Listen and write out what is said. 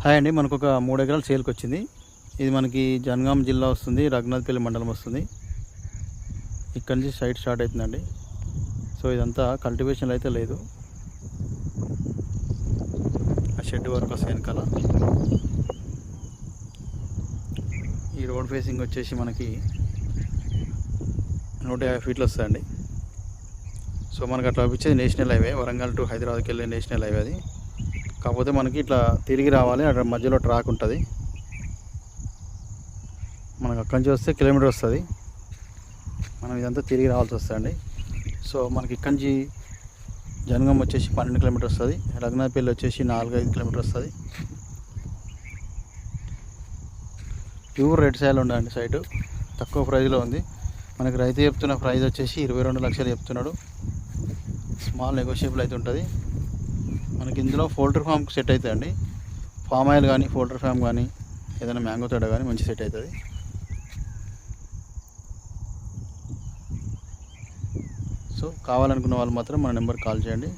Hi అండి, మనకు ఒక 3 ఎకరాలు సేల్కి వచ్చింది. ఇది మనకి జనగాం జిల్లా వస్తుంది, రఘునాథపల్లి మండలం వస్తుంది. ఇక్కడ నుంచి సైట్ స్టార్ట్ అవుతుందండి. సో ఇదంతా కల్టివేషన్ అయితే లేదు, ఆ షెడ్ వర్క్ వస్తుంది వెనకాల. ఈ రోడ్ ఫేసింగ్ వచ్చేసి మనకి 150 ఫీట్లు వస్తుందండి. సో మనకు అట్లా వచ్చేది నేషనల్ హైవే, వరంగల్ టు హైదరాబాద్కి వెళ్ళే నేషనల్ హైవే అది. కాకపోతే మనకి ఇట్లా తిరిగి రావాలి, అక్కడ మధ్యలో ట్రాక్ ఉంటుంది. మనకు అక్కడి నుంచి వస్తే కిలోమీటర్ వస్తుంది, మనం ఇదంతా తిరిగి రావాల్సి వస్తుందండి. సో మనకి ఇక్కడి నుంచి జనగాం వచ్చేసి 12 కిలోమీటర్ వస్తుంది, రఘునాథపల్లి వచ్చేసి 4-5 కిలోమీటర్ వస్తుంది. ప్యూర్ రెడ్ సాయిల్ ఉండండి, సైటు తక్కువ ప్రైజ్లో ఉంది. మనకి రైతు చెప్తున్న ప్రైస్ వచ్చేసి 22 లక్షలు చెప్తున్నాడు. స్మాల్ నెగోషియబుల్ అయితే ఉంటుంది. మనకి ఇందులో పోల్ట్రీ ఫామ్కి సెట్ అవుతుందండి. ఫామ్ ఆయిల్ కానీ, పోల్ట్రీ ఫామ్ కానీ, ఏదైనా మ్యాంగో తోట కానీ మంచి సెట్ అవుతుంది. సో కావాలనుకున్న వాళ్ళు మాత్రం మన నెంబర్కి కాల్ చేయండి.